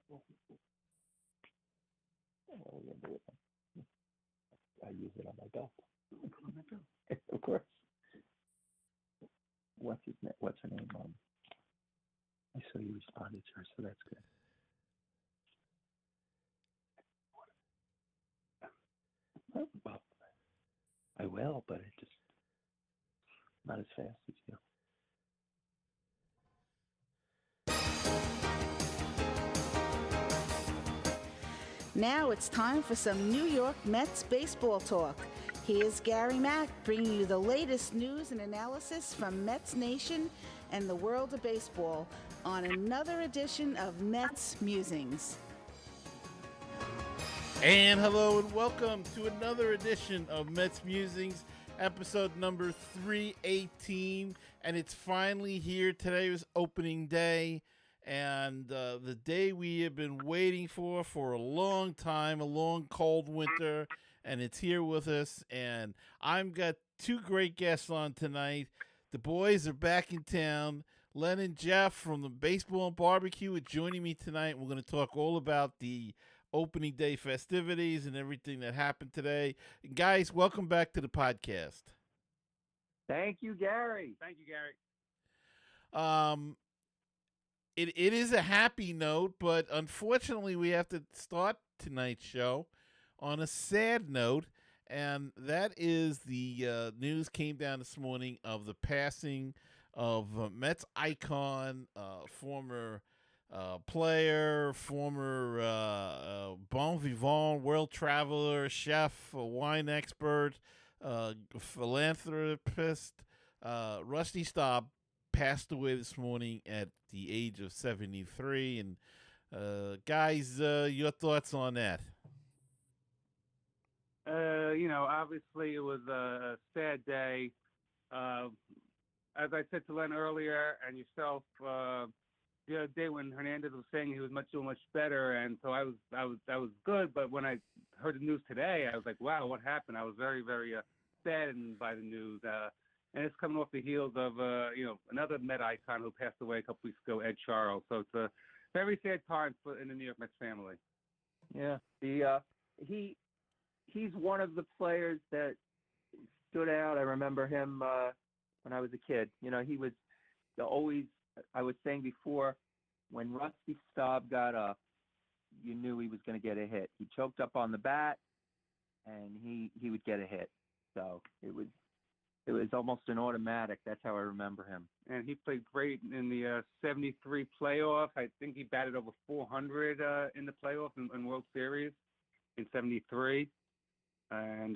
What are we gonna do with them? I use it on my belt. Of course. What's her name? I saw you responded to her, so that's good. Well, I will, but it just not as fast as you. Now it's time for some New York Mets baseball talk. Here's Gary Mack bringing you the latest news and analysis from Mets Nation and the world of baseball on another edition of Mets Musings. And hello and welcome to another edition of Mets Musings, episode number 318. And it's finally here. Today was opening day. And the day we have been waiting for a long time, a long cold winter, and it's here with us. And I've got two great guests on tonight. The boys are back in town. Len and Jeff from the Baseball BBQ are joining me tonight. We're going to talk all about the opening day festivities and everything that happened today. Guys, welcome back to the podcast. Thank you, Gary. Thank you, Gary. It is a happy note, but unfortunately we have to start tonight's show on a sad note, and that is the news came down this morning of the passing of Mets icon, former player, former bon vivant, world traveler, chef, wine expert, philanthropist, Rusty Staub passed away this morning at the age of 73. And guys, your thoughts on that? Obviously it was a sad day. As I said to Len earlier and yourself, the other day when Hernandez was saying he was much better, and so I was good. But when I heard the news today, I was like, wow, what happened? I was very, very saddened by the news. And it's coming off the heels of, another Met icon who passed away a couple weeks ago, Ed Charles. So it's a very sad time in the New York Mets family. Yeah, he's one of the players that stood out. I remember him when I was a kid. He was always. I was saying before, when Rusty Staub got up, you knew he was going to get a hit. He choked up on the bat, and he would get a hit. So it was almost an automatic. That's how I remember him. And he played great in the 73 playoff. I think he batted over 400 in the playoff in World Series in 73. And,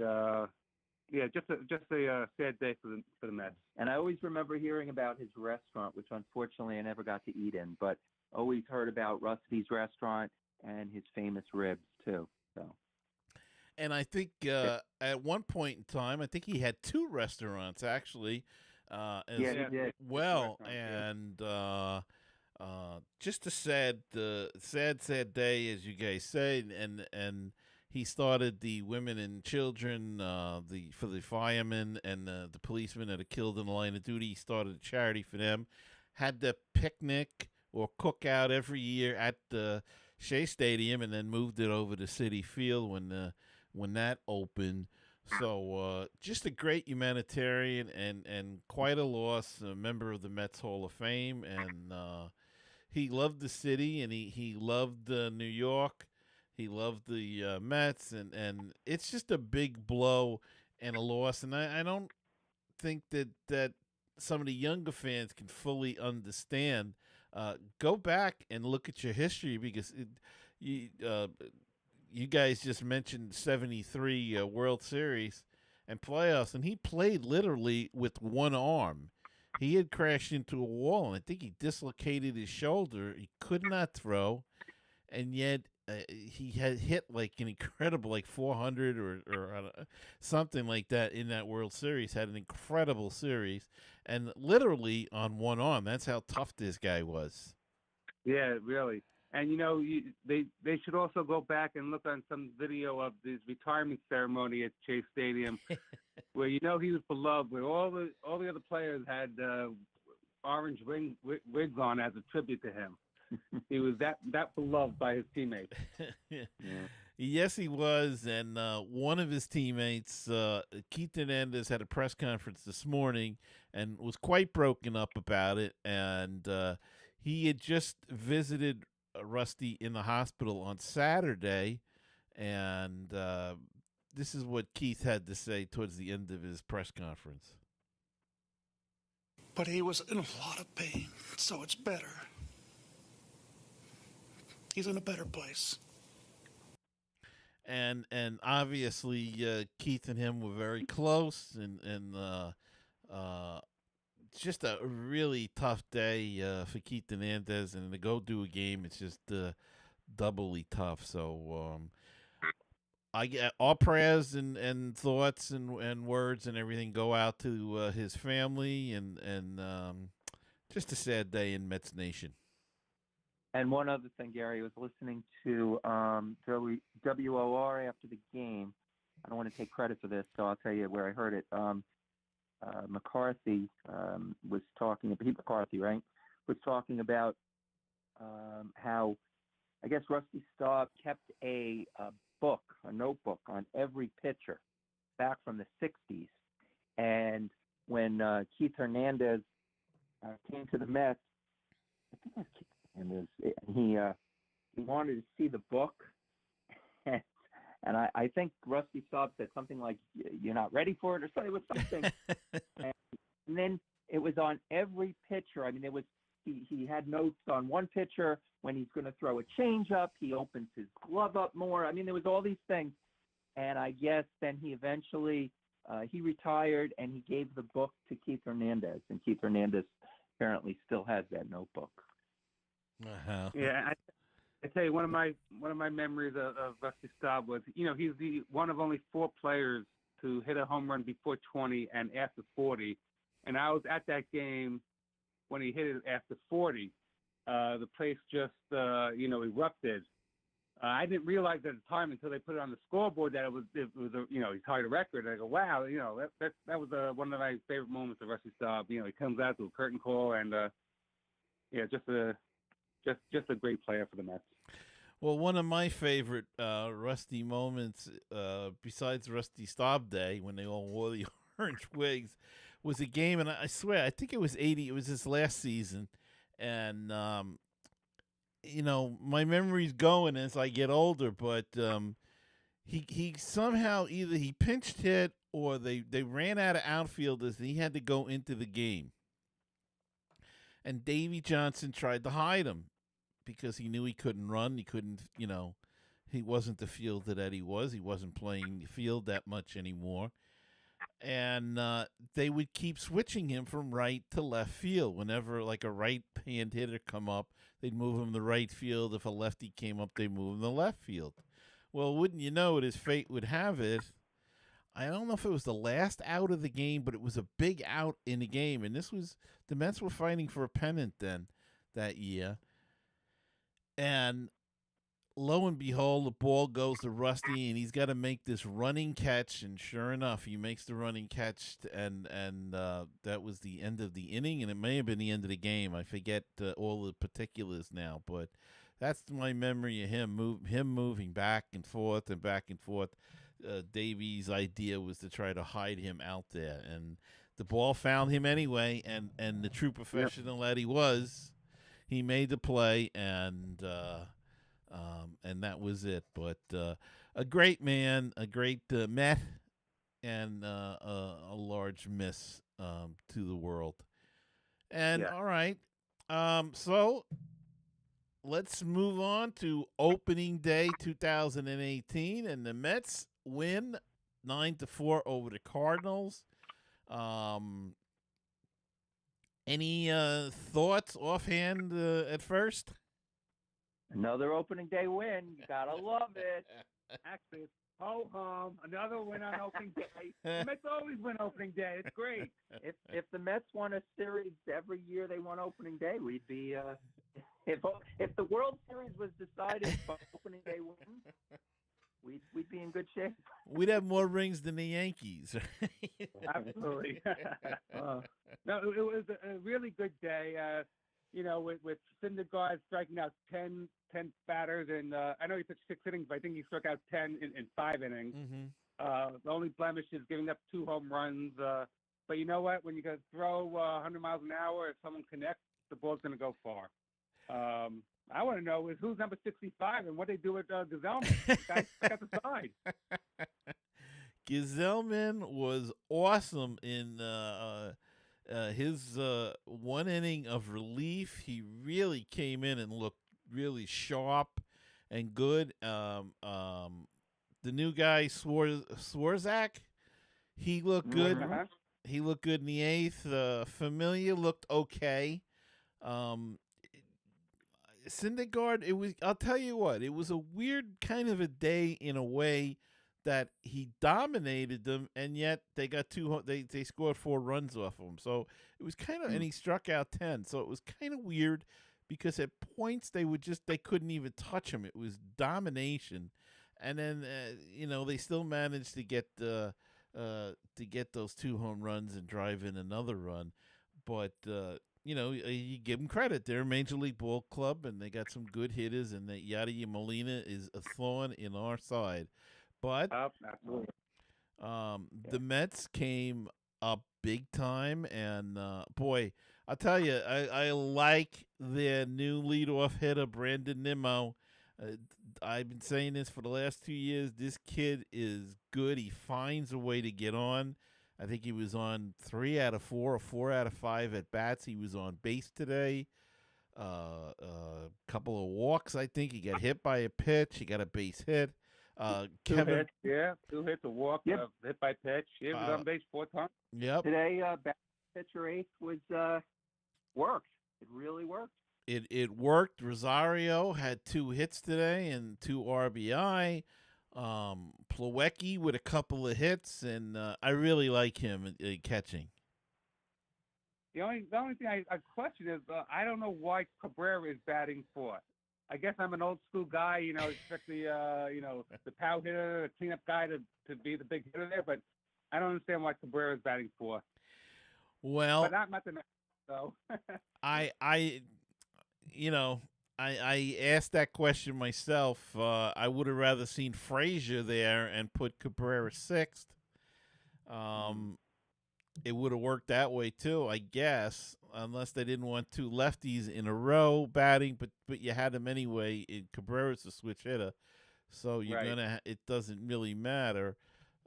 just a sad day for the Mets. And I always remember hearing about his restaurant, which unfortunately I never got to eat in, but always heard about Rusty's restaurant and his famous ribs, too. So. And I think at one point in time, I think he had two restaurants actually. He did. Well, and just a sad day, as you guys say. And he started the women and children, for the firemen and the policemen that are killed in the line of duty. He started a charity for them. Had the picnic or cookout every year at the Shea Stadium, and then moved it over to Citi Field when that opened. So just a great humanitarian and quite a loss, a member of the Mets Hall of Fame. And he loved the city, and he loved New York. He loved the Mets, and it's just a big blow and a loss. And I don't think that some of the younger fans can fully understand. Go back and look at your history, because you guys just mentioned 73 World Series and playoffs, and he played literally with one arm. He had crashed into a wall, and I think he dislocated his shoulder. He could not throw, and yet he had hit like an incredible, like 400 or something like that in that World Series. Had an incredible series, and literally on one arm. That's how tough this guy was. Yeah, really. And they should also go back and look on some video of his retirement ceremony at Chase Stadium, where he was beloved. Where all the other players had orange wigs on as a tribute to him. he was that beloved by his teammates. Yeah. Yes, he was. And one of his teammates, Keith Hernandez, had a press conference this morning and was quite broken up about it. And he had just visited Rusty in the hospital on Saturday. And this is what Keith had to say towards the end of his press conference. But he was in a lot of pain, so it's better. He's in a better place. And obviously Keith and him were very close, and just a really tough day for Keith Hernandez, and to go do a game, it's just doubly tough. So I get all prayers and thoughts and words and everything go out to his family, and just a sad day in Mets Nation. And one other thing, Gary, I was listening to WOR after the game. I don't want to take credit for this, so I'll tell you where I heard it. McCarthy was talking, Pete McCarthy, right, was talking about how, I guess, Rusty Staub kept a notebook on every pitcher back from the 60s. And when Keith Hernandez came to the Mets, I think it was Keith Hernandez, he wanted to see the book. And I think Rusty Staub said something like, "You're not ready for it," or something. It was something. and then it was on every pitcher. I mean, it was he had notes on one pitcher when he's going to throw a changeup. He opens his glove up more. I mean, there was all these things. And I guess then he eventually he retired, and he gave the book to Keith Hernandez. And Keith Hernandez apparently still has that notebook. Uh-huh. Yeah, I tell you, one of my memories of Rusty Staub was, he's the one of only 4 players to hit a home run before 20 and after 40. And I was at that game when he hit it after 40. The place just, erupted. I didn't realize at the time until they put it on the scoreboard that it was he tied a record. I go, wow, that was one of my favorite moments of Rusty Staub. He comes out to a curtain call, and just a great player for the Mets. Well, one of my favorite Rusty moments, besides Rusty Staub Day, when they all wore the orange wigs, was a game, and I swear, I think it was 80. It was his last season, and my memory's going as I get older. But he somehow either he pinched hit or they ran out of outfielders, and he had to go into the game. And Davey Johnson tried to hide him, because he knew he couldn't run. He couldn't, he wasn't the fielder that he was. He wasn't playing the field that much anymore. And they would keep switching him from right to left field. Whenever, like, a right-hand hitter come up, they'd move him to right field. If a lefty came up, they'd move him to left field. Well, wouldn't you know it, his fate would have it. I don't know if it was the last out of the game, but it was a big out in the game. And the Mets were fighting for a pennant then that year. And lo and behold, the ball goes to Rusty, and he's got to make this running catch. And sure enough, he makes the running catch, and that was the end of the inning, and it may have been the end of the game. I forget all the particulars now, but that's my memory of him moving back and forth and back and forth. Davies' idea was to try to hide him out there, and the ball found him anyway. And the true professional that he was, he made the play, and that was it. But a great man, a great Met, and a large miss to the world. And all right, so let's move on to opening day 2018, and the Mets win 9-4 over the Cardinals. Any thoughts offhand at first? Another opening day win. You gotta love it. Actually, it's ho-hum. Another win on opening day. The Mets always win opening day. It's great. If the Mets won a series every year they won opening day, we'd be if the World Series was decided by opening day win, we'd be in good shape. We'd have more rings than the Yankees. Absolutely. No, it was a really good day. with Syndergaard striking out 10 batters, and I know he pitched 6 innings, but I think he struck out 10 in 5 innings. Mm-hmm. The only blemish is giving up 2 home runs. But you know what? When you go throw 100 miles an hour, if someone connects, the ball's going to go far. I want to know is who's number 65 and what they do with Gazelman. That's got the side. Gazelman was awesome in his 1 inning of relief. He really came in and looked really sharp and good. The new guy, Swarzak, he looked good. Uh-huh. He looked good in the 8th. Familia looked okay. Syndergaard, I'll tell you what, it was a weird kind of a day in a way that he dominated them, and yet they got they scored 4 runs off of him. So it was kind of, and he struck out 10. So it was kind of weird because at points they couldn't even touch him. It was domination, and then they still managed to get those 2 home runs and drive in another run, but. You give them credit. They're a Major League Ball club, and they got some good hitters, and that Yadier Molina is a thorn in our side. But absolutely. The Mets came up big time, and boy, I'll tell you, I like their new leadoff hitter, Brandon Nimmo. I've been saying this for the last 2 years. This kid is good. He finds a way to get on. I think he was on 3 out of 4 or 4 out of 5 at bats. He was on base today. Couple of walks, I think. He got hit by a pitch. He got a base hit. 2 hits, 2 hits, a walk, Yep. Hit by pitch. He was on base 4 times. Yep. Today, pitcher 8th was worked. It really worked. It worked. Rosario had 2 hits today and 2 RBI. Plawecki with a couple of hits, and I really like him catching. The only thing I question is I don't know why Cabrera is batting 4th. I guess I'm an old school guy, expect the the power hitter, the cleanup guy to be the big hitter there, but I don't understand why Cabrera is batting 4th. Well, but not the next. So I asked that question myself. I would have rather seen Frazier there and put Cabrera 6th. It would have worked that way too, I guess, unless they didn't want 2 lefties in a row batting. But you had them anyway. Cabrera's a switch hitter, so you're gonna. It doesn't really matter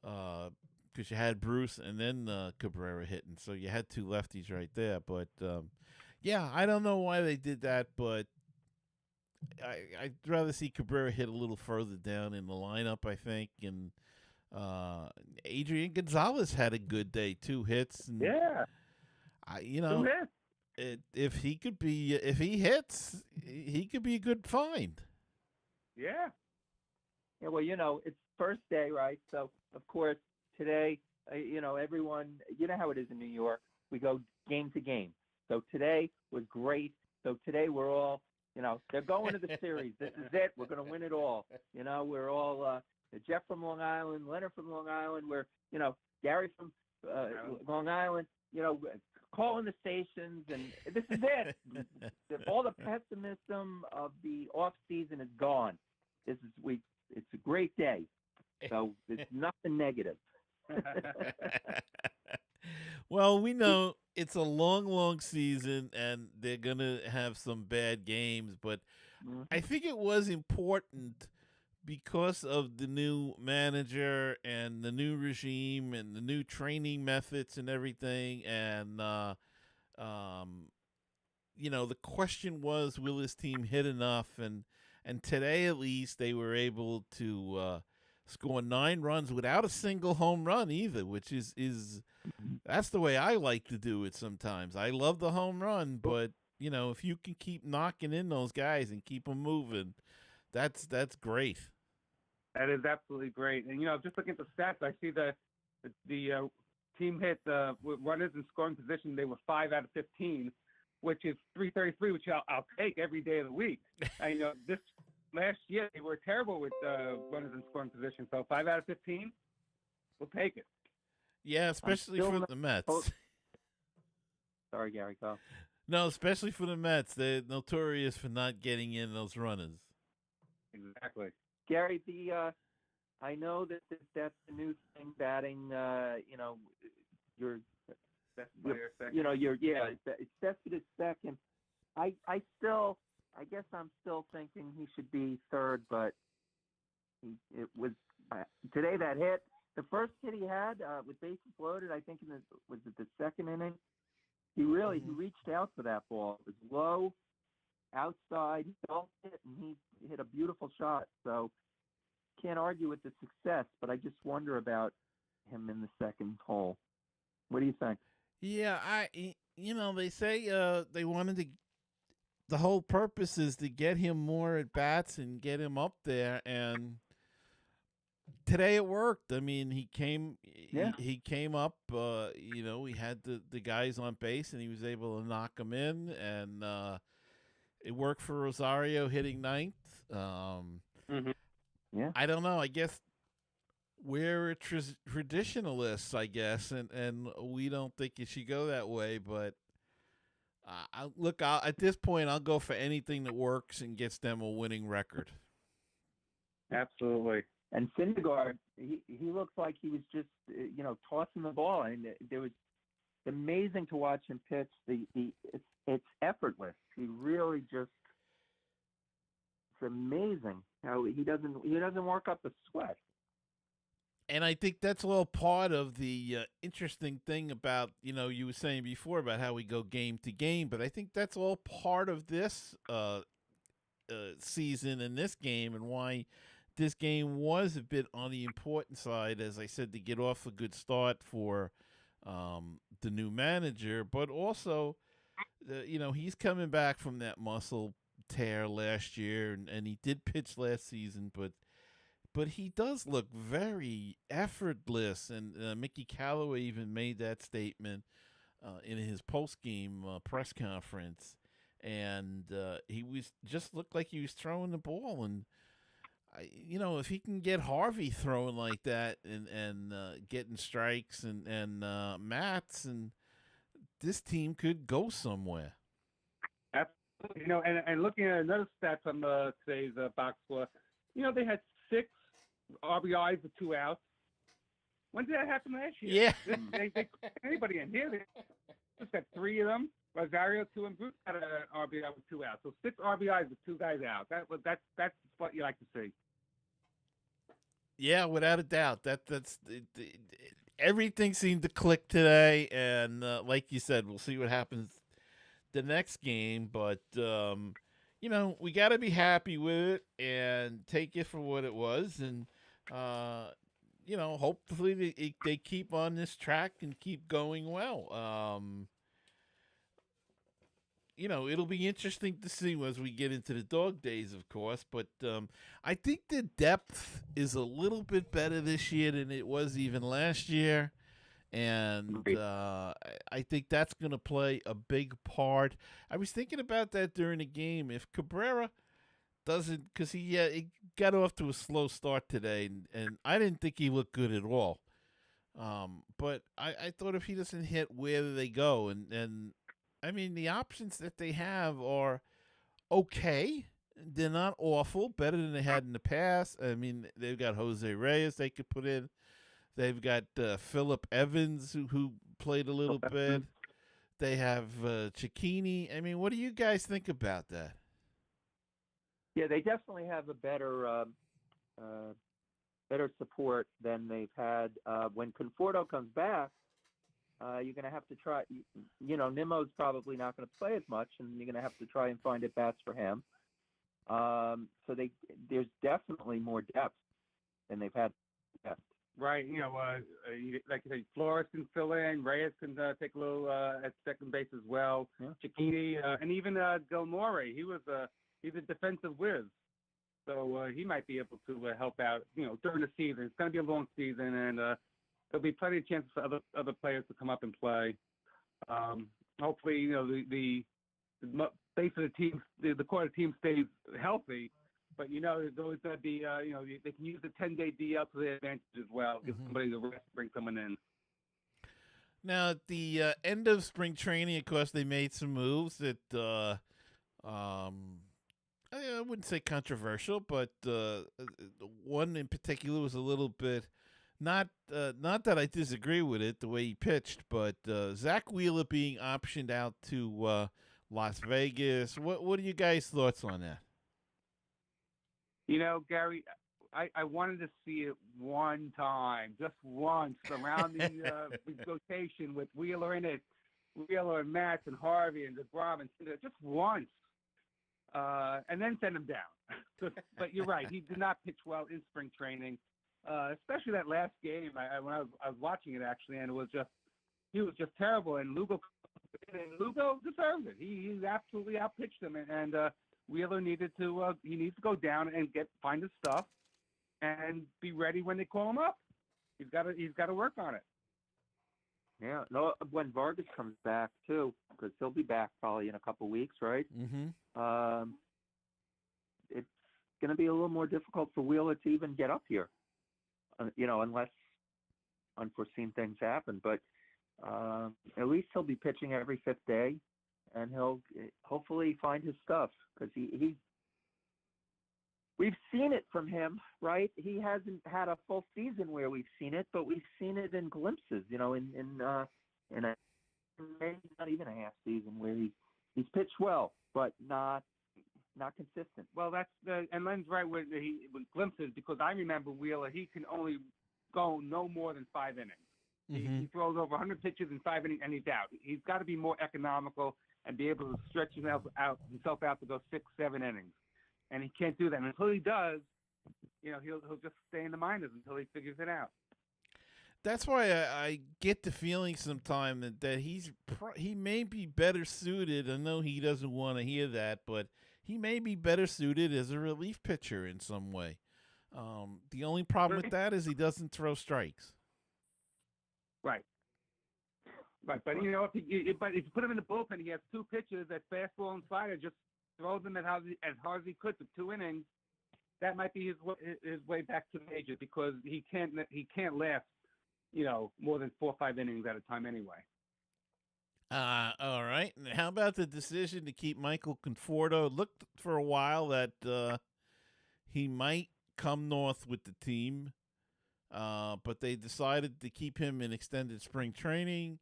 because you had Bruce and then Cabrera hitting, so you had 2 lefties right there. But I don't know why they did that, but. I'd rather see Cabrera hit a little further down in the lineup, I think. And Adrian Gonzalez had a good day, 2 hits. And 2 hits. If he hits, he could be a good find. Yeah. Yeah. Well, it's first day, right? So of course today, everyone, how it is in New York. We go game to game. So today was great. So today we're all. They're going to the series. This is it. We're going to win it all. We're all Jeff from Long Island, Leonard from Long Island. We're, Gary from Long Island, calling the stations. And this is it. All the pessimism of the off season is gone. It's a great day. So it's nothing negative. Well, we know it's a long, long season, and they're going to have some bad games. But I think it was important because of the new manager and the new regime and the new training methods and everything. And, the question was, will this team hit enough? And today, at least, they were able to score 9 runs without a single home run either, which is that's the way I like to do it sometimes. I love the home run, but if you can keep knocking in those guys and keep them moving, that's great. That is absolutely great. And just looking at the stats, I see the team hit with runners in scoring position. They were 5 out of 15, which is 333, which I'll take every day of the week. And this last year they were terrible with runners in scoring position. So 5 out of 15, we'll take it. Yeah, especially for the Mets. Sorry, Gary, go. No, especially for the Mets. They're notorious for not getting in those runners. Exactly. Gary, I know that's the new thing, batting. Your Best player second. It's Cespedes second. I guess I'm still thinking he should be third, but it was today that hit. The first hit he had with bases loaded, I think was it the second inning? He reached out for that ball. It was low, outside. He felt it, and he hit a beautiful shot. So can't argue with the success, but I just wonder about him in the second hole. What do you think? Yeah, they say they wanted to. The whole purpose is to get him more at bats and get him up there, and today it worked. I mean, he came up. We had the guys on base, and he was able to knock them in, and it worked for Rosario hitting ninth. Yeah, I don't know. I guess we're traditionalists, I guess, and we don't think it should go that way. But at this point, I'll go for anything that works and gets them a winning record. Absolutely. And Syndergaard, he looks like he was just tossing the ball, and there was amazing to watch him pitch. It's effortless. He really just, it's amazing how he doesn't work up a sweat. And I think that's all part of the interesting thing about, you were saying before about how we go game to game, but I think that's all part of this season and this game, and why this game was a bit on the important side, as I said, to get off a good start for the new manager, but also, he's coming back from that muscle tear last year, and he did pitch last season, but he does look very effortless, and Mickey Callaway even made that statement in his post-game press conference, and he was just looked like he was throwing the ball, and if he can get Harvey throwing like that and getting strikes and mats, and this team could go somewhere. Absolutely. And looking at another stat from today's box score, they had 6 RBIs with 2 outs. When did that happen last year? Yeah. They anybody in here? They just got 3 of them. Rosario, 2, and Bruce had an RBI with 2 outs. So 6 RBIs with 2 guys out. That's what you like to see. Yeah, without a doubt. That's everything seemed to click today, and like you said, we'll see what happens the next game. But we got to be happy with it and take it for what it was, and hopefully they keep on this track and keep going well. It'll be interesting to see as we get into the dog days, of course, but I think the depth is a little bit better this year than it was even last year, and I think that's going to play a big part. I was thinking about that during the game. If Cabrera doesn't, because he got off to a slow start today, and I didn't think he looked good at all, but I thought if he doesn't hit, where do they go? And I mean, the options that they have are okay. They're not awful. Better than they had in the past. I mean, they've got Jose Reyes they could put in. They've got Phillip Evans who played a little bit. They have Cicchini. I mean, what do you guys think about that? Yeah, they definitely have a better support than they've had. When Conforto comes back, you're going to have to try, Nimmo's probably not going to play as much, and you're going to have to try and find at bats for him. So there's definitely more depth than they've had. Right. Like you say, Flores can fill in. Reyes can take a little at second base as well. Yeah. Cicchini, and even Del More. He's a defensive whiz. So he might be able to help out, during the season. It's going to be a long season, and there'll be plenty of chances for other players to come up and play. Hopefully, the base of the team, the core of the team stays healthy. But there's always going to be, they can use the 10-day DL to their advantage as well. Give somebody the rest, bring someone in. Now, at the end of spring training, of course, they made some moves that I wouldn't say controversial, but one in particular was a little bit not that I disagree with it the way he pitched, but Zach Wheeler being optioned out to Las Vegas. What are you guys' thoughts on that? You know, Gary, I wanted to see it one time, just once, around the rotation with Wheeler in it, Wheeler and Matz and Harvey and DeGrom, and just once, and then send him down. But you're right, he did not pitch well in spring training, especially that last game. When I was watching it actually, and he was just terrible. And Lugo deserved it. He absolutely outpitched him, and Wheeler needs to go down and find his stuff and be ready when they call him up. He's got to work on it. Yeah, no, when Vargas comes back too, because he'll be back probably in a couple of weeks, right? Mm-hmm. It's going to be a little more difficult for Wheeler to even get up here, unless unforeseen things happen. But at least he'll be pitching every fifth day, and he'll hopefully find his stuff, because we've seen it from him, right? He hasn't had a full season where we've seen it, but we've seen it in glimpses, in a maybe not even a half season where he's pitched well, but not consistent. Well, and Len's right with glimpses, because I remember Wheeler, he can only go no more than 5 innings. Mm-hmm. He throws over 100 pitches in 5 innings, and he's out. He's got to be more economical and be able to stretch himself out to go 6, 7 innings. And he can't do that. And until he does, he'll just stay in the minors until he figures it out. That's why I get the feeling sometimes that he may be better suited. I know he doesn't want to hear that, but he may be better suited as a relief pitcher in some way. The only problem with that is he doesn't throw strikes. Right. But if you put him in the bullpen, he has 2 pitches, that fastball and slider, just throw them as hard as he could for 2 innings. That might be his way back to the majors, because he can't last more than 4 or 5 innings at a time anyway. All right. And how about the decision to keep Michael Conforto? Looked for a while that he might come north with the team, but they decided to keep him in extended spring training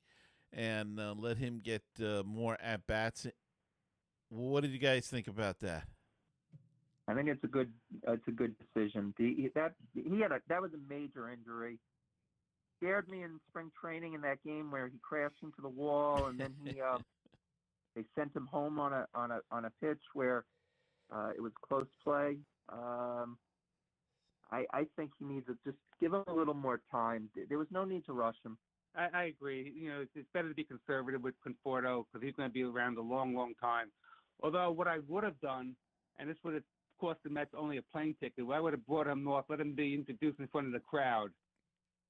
and let him get more at bats. What did you guys think about that? I think it's a good decision. That was a major injury. Scared me in spring training in that game where he crashed into the wall, and then they sent him home on a pitch where it was close play. I think he needs to just give him a little more time. There was no need to rush him. I agree. It's better to be conservative with Conforto, because he's going to be around a long, long time. Although what I would have done, and this would have cost the Mets only a plane ticket, I would have brought him north, let him be introduced in front of the crowd.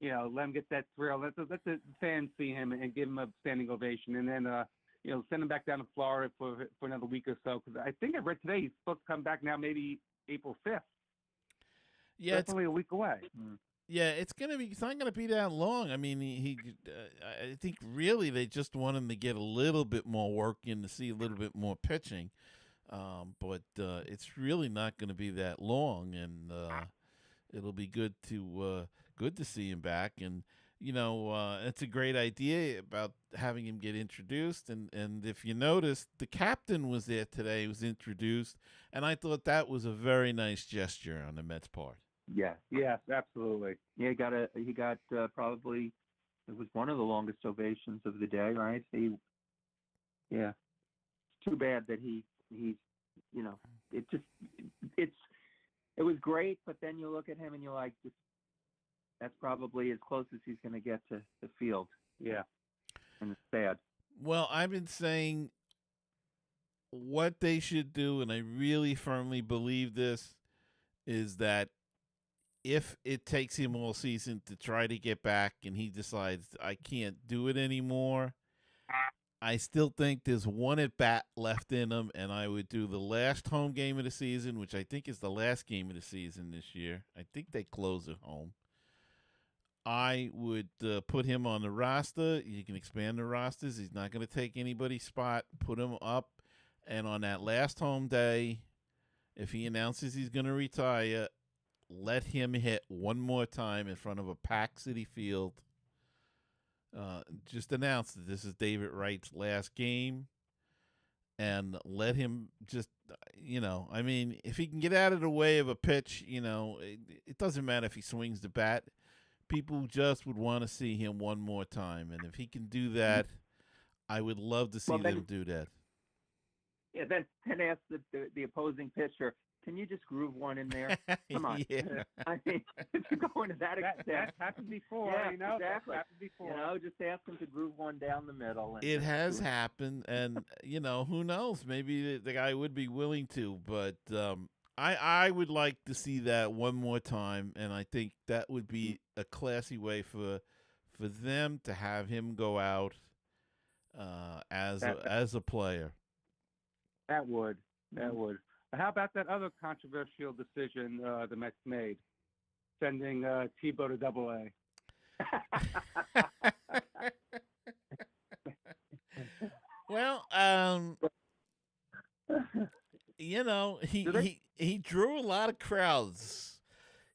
Let him get that thrill. Let the fans see him and give him a standing ovation, and then send him back down to Florida for another week or so. Because I think I read today he's supposed to come back now, maybe April 5th. Yeah, it's only a week away. Yeah, it's not gonna be that long. I mean, I think really they just want him to get a little bit more work in, to see a little bit more pitching, but it's really not going to be that long, and it'll be good to see him back. And it's a great idea about having him get introduced. And if you noticed, the captain was there today, was introduced, and I thought that was a very nice gesture on the Mets' part. Yes, absolutely. Yeah, he got probably, it was one of the longest ovations of the day, right? It's too bad that he's it was great, but then you look at him and you're like, that's probably as close as he's going to get to the field. Yeah. And it's sad. Well, I've been saying what they should do, and I really firmly believe this, is that if it takes him all season to try to get back and he decides I can't do it anymore, I still think there's one at bat left in him, and I would do the last home game of the season, which I think is the last game of the season this year. I think they close at home. I would put him on the roster. You can expand the rosters. He's not going to take anybody's spot. Put him up. And on that last home day, if he announces he's going to retire, let him hit one more time in front of a packed City Field. Just announce that this is David Wright's last game. And let him just, I mean, if he can get out of the way of a pitch, it doesn't matter if he swings the bat. People just would want to see him one more time. And if he can do that, I would love to see them do that. Yeah, then ask the opposing pitcher, can you just groove one in there? Come on. Yeah. I mean, if you're going to that extent. That's happened before, Yeah, Exactly. That's happened before. Just ask him to groove one down the middle. And It has happened, and, who knows? Maybe the guy would be willing to, but I would like to see that one more time, and I think that would be a classy way for them to have him go out as a player. That would. How about that other controversial decision the Mets made, sending Tebow to Double-A? Well, he drew a lot of crowds.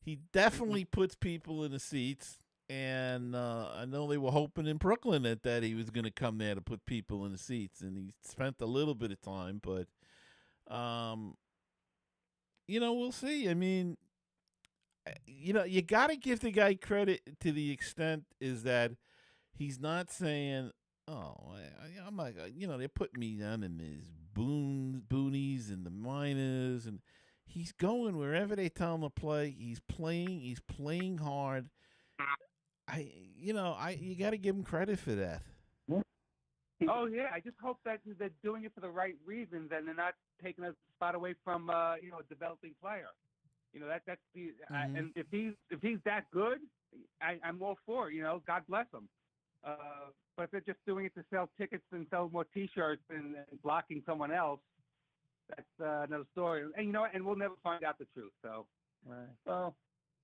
He definitely puts people in the seats, and I know they were hoping in Brooklyn that he was going to come there to put people in the seats, and he spent a little bit of time, but we'll see. I mean, you got to give the guy credit to the extent is that he's not saying, "Oh, I'm like, they're putting me down in these boonies and the minors," and he's going wherever they tell him to play. He's playing hard. You got to give him credit for that. Oh yeah, I just hope that they're doing it for the right reasons and they're not taking a spot away from a developing player. That's the and if he's that good, I'm all for it. God bless him. But if they're just doing it to sell tickets and sell more T-shirts and blocking someone else, that's another story. And and we'll never find out the truth. So, well,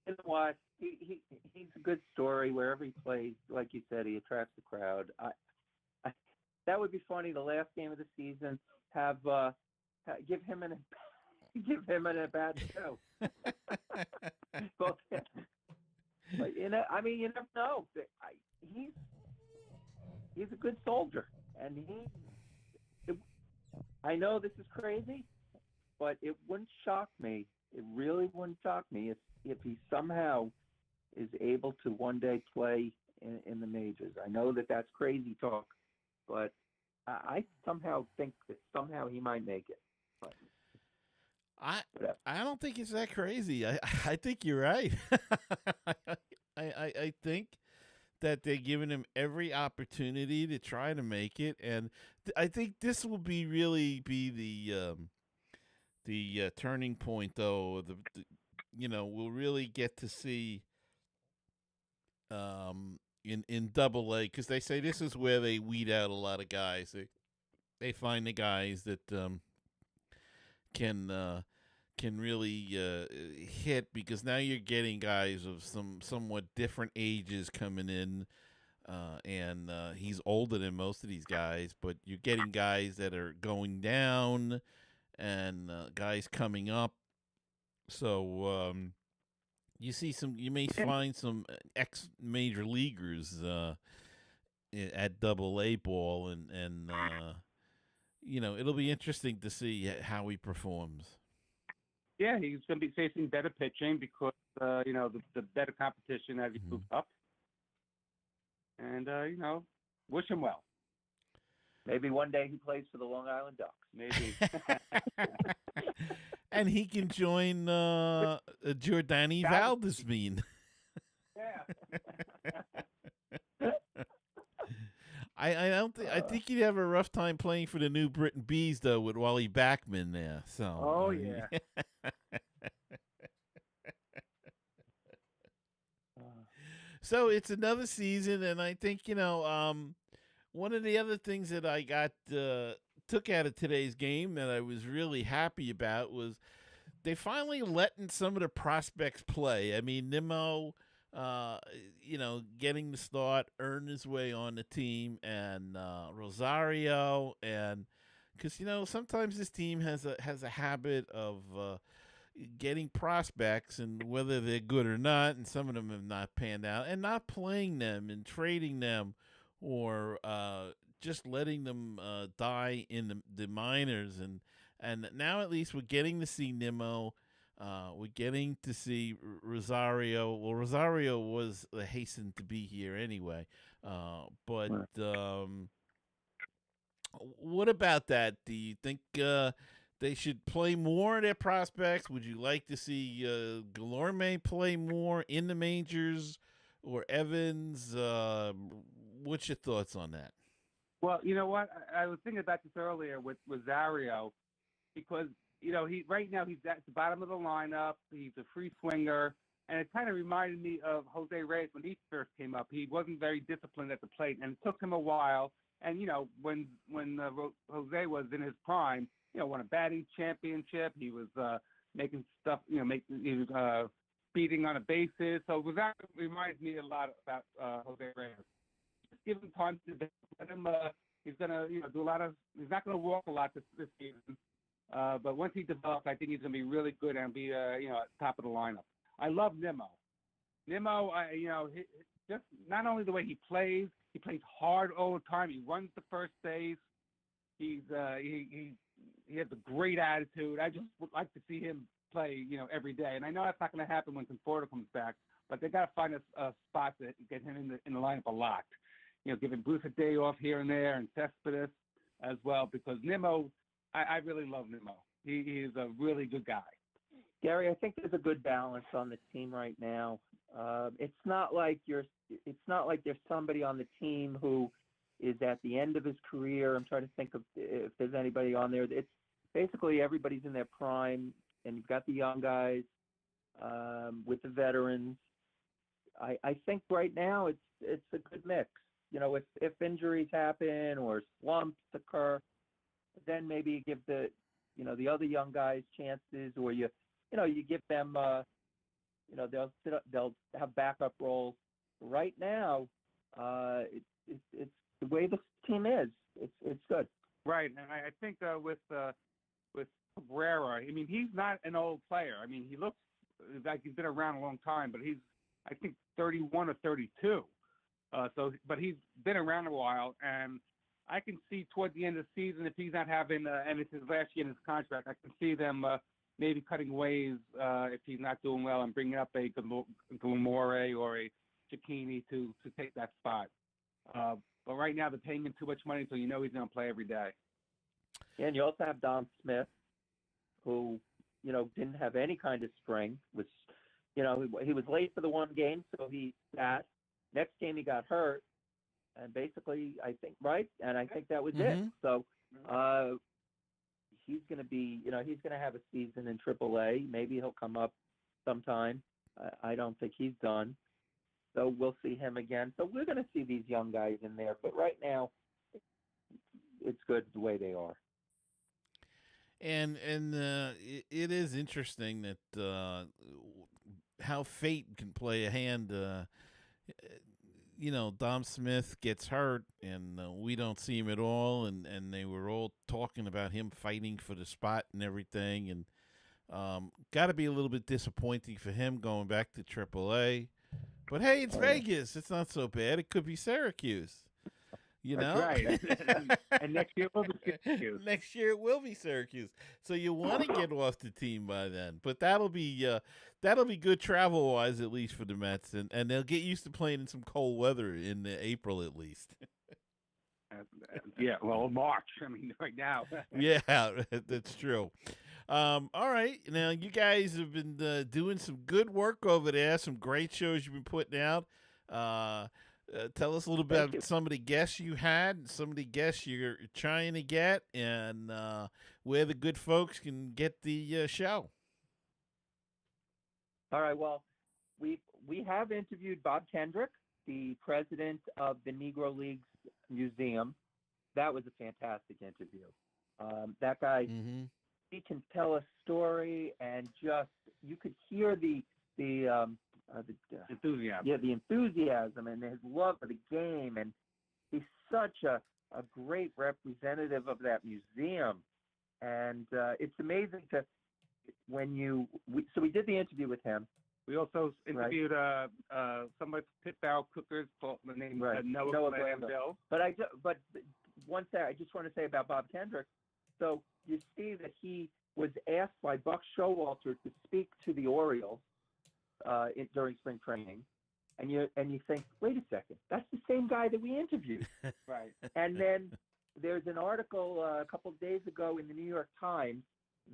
you know what? He's a good story wherever he plays. Like you said, he attracts the crowd. That would be funny. The last game of the season, give him an at bat too. But you never know. He's a good soldier, and I know this is crazy, but it wouldn't shock me. It really wouldn't shock me if he somehow is able to one day play in the majors. I know that's crazy talk, but I somehow think that somehow he might make it. But, I don't think it's that crazy. I think you're right. I think that they're giving him every opportunity to try to make it, and I think this will really be the turning point, though. We'll really get to see in Double-A, because they say this is where they weed out a lot of guys. They find the guys that can really hit, because now you're getting guys of somewhat different ages coming in, and he's older than most of these guys, but you're getting guys that are going down and guys coming up. So you may find some ex-major leaguers at Double-A ball, and it'll be interesting to see how he performs. Yeah, he's going to be facing better pitching because the better competition as he moves up, and wish him well. Maybe one day he plays for the Long Island Ducks. Maybe. And he can join Jordani Valdesmean. Yeah. I think he'd have a rough time playing for the New Britain Bees, though, with Wally Backman there. So. Oh yeah. So it's another season, and I think one of the other things that I took out of today's game that I was really happy about was they finally letting some of the prospects play. I mean, Nimmo uh, getting the start, earn his way on the team, and Rosario, and because sometimes this team has a habit of getting prospects, and whether they're good or not, and some of them have not panned out, and not playing them and trading them, or just letting them die in the minors, and now at least we're getting to see Nimmo. We're getting to see Rosario. Well, Rosario was hastened to be here anyway. But what about that? Do you think they should play more of their prospects? Would you like to see Guillorme play more in the majors or Evans? What's your thoughts on that? Well, you know what? I was thinking about this earlier with Rosario because he right now he's at the bottom of the lineup. He's a free swinger, and it kind of reminded me of Jose Reyes when he first came up. He wasn't very disciplined at the plate, and it took him a while. And when Jose was in his prime, won a batting championship. He was making stuff, he was beating on the bases. So Rosario reminds me a lot about Jose Reyes. Just give him time to let him. He's gonna do a lot of. He's not gonna walk a lot this season. But once he develops, I think he's going to be really good and be, at top of the lineup. I love Nimmo. Nimmo, just not only the way he plays hard all the time. He runs the first base. He has a great attitude. I just would like to see him play, every day. And I know that's not going to happen when Conforto comes back, but they got to find a spot to get him in the lineup a lot. Giving Bruce a day off here and there, and Cespedes as well, because Nimmo. I really love Nimmo. He is a really good guy. Gary, I think there's a good balance on the team right now. It's not like there's somebody on the team who is at the end of his career. I'm trying to think of if there's anybody on there. It's basically everybody's in their prime, and you've got the young guys with the veterans. I think right now it's a good mix. If injuries happen or slumps occur, then maybe you give the other young guys chances, or you give them they'll have backup roles. Right now, it's the way this team is. It's good. Right, and I think with Cabrera, I mean, he's not an old player. I mean, he looks like he's been around a long time, but he's I think 31 or 32. But he's been around a while, and I can see toward the end of the season, if he's not having, and it's his last year in his contract, I can see them maybe cutting ways if he's not doing well and bringing up a Gilmore or a Cicchini to take that spot. But right now they're paying him too much money, so he's going to play every day. And you also have Dom Smith, who didn't have any kind of spring. He was late for the one game, so he sat. Next game he got hurt. And basically, I think, right? And I think that was it. So he's going to be, he's going to have a season in AAA. Maybe he'll come up sometime. I don't think he's done. So we'll see him again. So we're going to see these young guys in there. But right now, it's good the way they are. And it is interesting that how fate can play a hand. Dom Smith gets hurt, and we don't see him at all, and they were all talking about him fighting for the spot and everything, and got to be a little bit disappointing for him going back to AAA. But hey, it's Vegas. It's not so bad. It could be Syracuse. That's right. And next year it will be Syracuse. Next year it will be Syracuse. So you want to get off the team by then, but that'll be good travel wise, at least for the Mets, and they'll get used to playing in some cold weather in April at least. Yeah, well, March. I mean, right now. Yeah, that's true. All right, now you guys have been doing some good work over there. Some great shows you've been putting out. Tell us a little bit about some of the guests you had, some of the guests you're trying to get, and where the good folks can get the show. All right. Well, we have interviewed Bob Kendrick, the president of the Negro Leagues Museum. That was a fantastic interview. That guy, he can tell a story, and just you could hear the enthusiasm. Yeah, the enthusiasm and his love of the game, and he's such a great representative of that museum. And it's amazing so we did the interview with him. We also interviewed somebody Pit Barrel Cookers called the name Noah Glanville. But one thing I just want to say about Bob Kendrick. So you see that he was asked by Buck Showalter to speak to the Orioles during spring training, and you think, wait a second, that's the same guy that we interviewed. Right. And then there's an article a couple of days ago in the New York Times.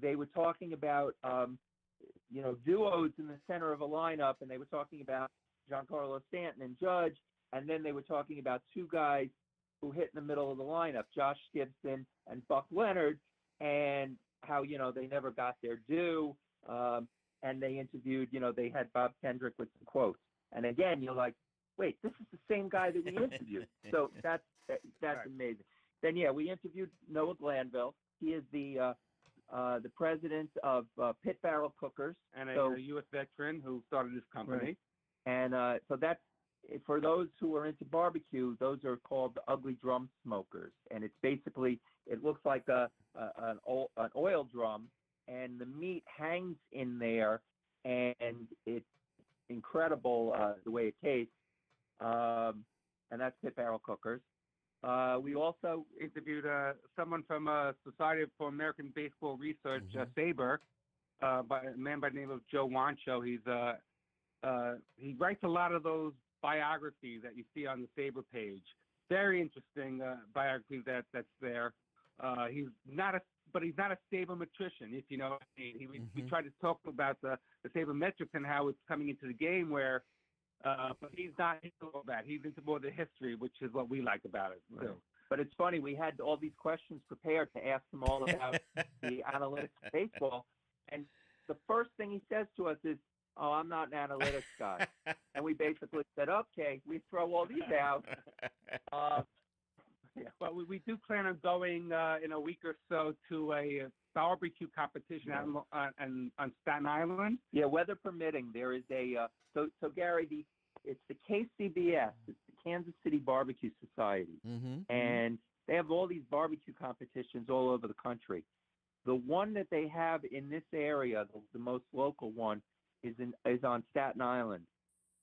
They were talking about duos in the center of a lineup, and they were talking about Giancarlo Stanton and Judge, and then they were talking about two guys who hit in the middle of the lineup, Josh Gibson and Buck Leonard, and how they never got their due. And they interviewed, they had Bob Kendrick with some quotes. And again, you're like, wait, this is the same guy that we interviewed. So that's right. Amazing. Then we interviewed Noah Glanville. He is the president of Pit Barrel Cookers, and a U.S. veteran who started this company. Right. And so that's, for those who are into barbecue, those are called the ugly drum smokers. And it's basically, it looks like an oil drum, and the meat hangs in there, and it's incredible the way it tastes. And that's Pit Barrel Cookers. We also interviewed someone from Society for American Baseball Research, SABR, a man by the name of Joe Wancho. He writes a lot of those biographies that you see on the SABR page. Very interesting biography that's there. He's not a sabermetrician, if you know what I mean. We tried to talk about the sabermetrics and how it's coming into the game, where but he's not into all that. He's into more the history, which is what we like about it. Right. But it's funny, we had all these questions prepared to ask him all about the analytics of baseball, and the first thing he says to us is, "Oh, I'm not an analytics guy." And we basically said, "Okay, we throw all these out." Well, we do plan on going in a week or so to a barbecue competition on Staten Island. Yeah, weather permitting. There is so Gary, it's the KCBS, it's the Kansas City Barbecue Society, and they have all these barbecue competitions all over the country. The one that they have in this area, the most local one, is on Staten Island,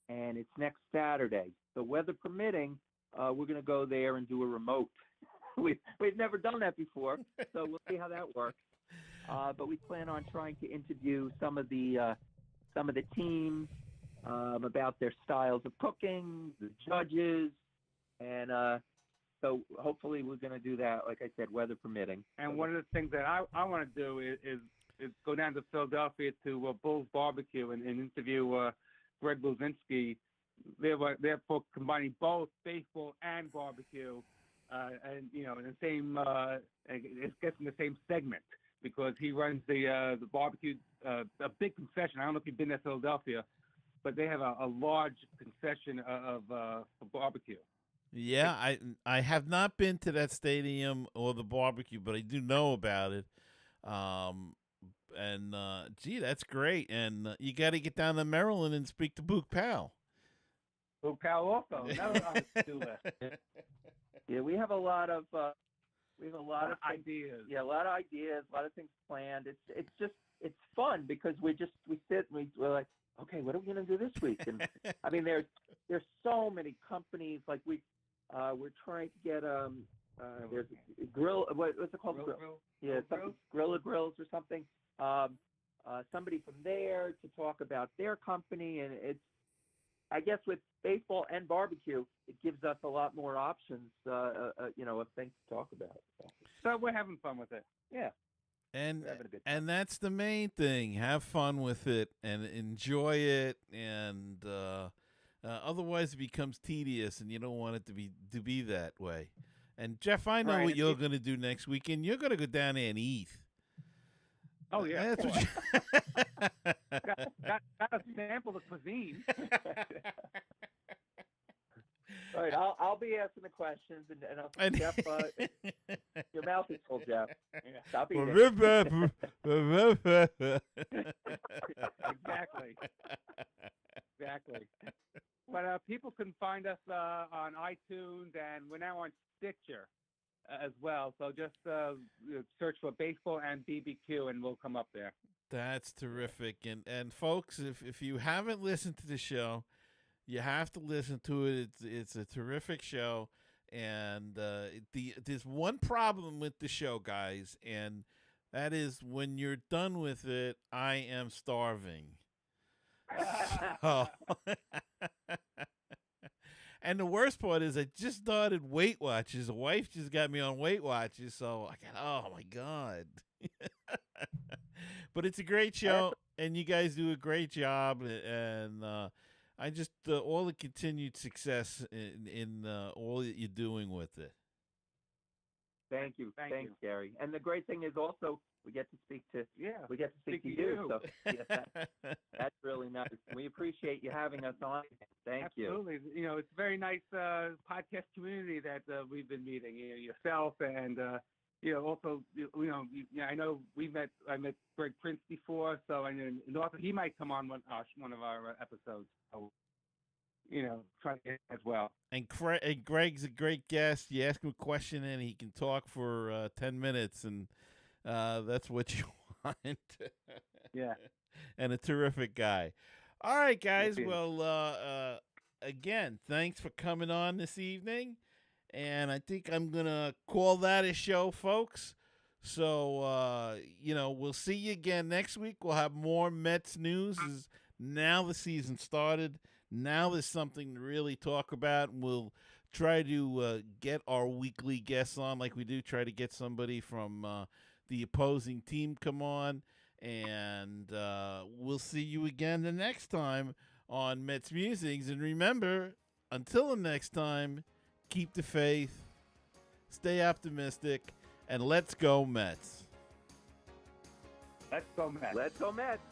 and it's next Saturday. So weather permitting, we're going to go there and do a remote. We've never done that before, so we'll see how that works. But we plan on trying to interview some of the teams about their styles of cooking, the judges, and so hopefully we're going to do that. Like I said, weather permitting. And one of the things that I want to do is go down to Philadelphia to Bull's Barbecue and interview Greg Luzinski. They're for combining both baseball and barbecue, and in the same, I guess in the same segment, because he runs the barbecue, a big concession. I don't know if you've been to Philadelphia, but they have a large concession of for barbecue. Yeah, I have not been to that stadium or the barbecue, but I do know about it. And gee, that's great. And you got to get down to Maryland and speak to Boog Powell. Boog Powell also. That was on the to-do list. Yeah, we have a lot of ideas. Yeah, a lot of ideas, a lot of things planned. It's fun because we sit and we're like, okay, what are we gonna do this week? And I mean, there's so many companies. Like we're trying to get there's a grill. What's it called? Grill? Yeah, something Grilla Grills or something. Somebody from there to talk about their company, and it's, I guess with baseball and barbecue, it gives us a lot more options, of things to talk about. So we're having fun with it. Yeah. And that's the main thing. Have fun with it and enjoy it, and otherwise it becomes tedious, and you don't want it to be that way. And Jeff, I know what you're going to do next weekend. You're going to go down there and eat. Oh yeah, that's what got a sample of cuisine. All right, I'll be asking the questions, and I'll Jeff. Your mouth is full, Jeff. Stop eating. Exactly. people can find us on iTunes, and we're now on Stitcher as well. So just search for Baseball and BBQ, and we'll come up there. That's terrific. And folks, if you haven't listened to the show, you have to listen to it. It's a terrific show. And there's one problem with the show, guys, and that is when you're done with it, I am starving. So, and the worst part is I just started Weight Watchers. The wife just got me on Weight Watchers, so I got, oh my God. But it's a great show, and you guys do a great job, and I just all the continued success in all that you're doing with it. Thank you. Thank Thanks, you. Gary. And the great thing is also we get to speak to Yeah. we get to speak to you. So that's really nice. We appreciate you having us on. Thank you. Absolutely. You know, it's a very nice podcast community that we've been meeting. You know, yourself and also I know I met Greg Prince before, so and also he might come on one of our episodes. So, try to get as well. And Greg's a great guest. You ask him a question and he can talk for 10 minutes, and that's what you want. Yeah. And a terrific guy. All right, guys. Yes, Well, again, thanks for coming on this evening. And I think I'm going to call that a show, folks. So, we'll see you again next week. We'll have more Mets news. Now the season started. Now there's something to really talk about. We'll try to get our weekly guests on like we do. Try to get somebody from the opposing team come on. And we'll see you again the next time on MetsMusings. And remember, until the next time, keep the faith, stay optimistic, and let's go Mets. Let's go, Matt. Let's go, Mets.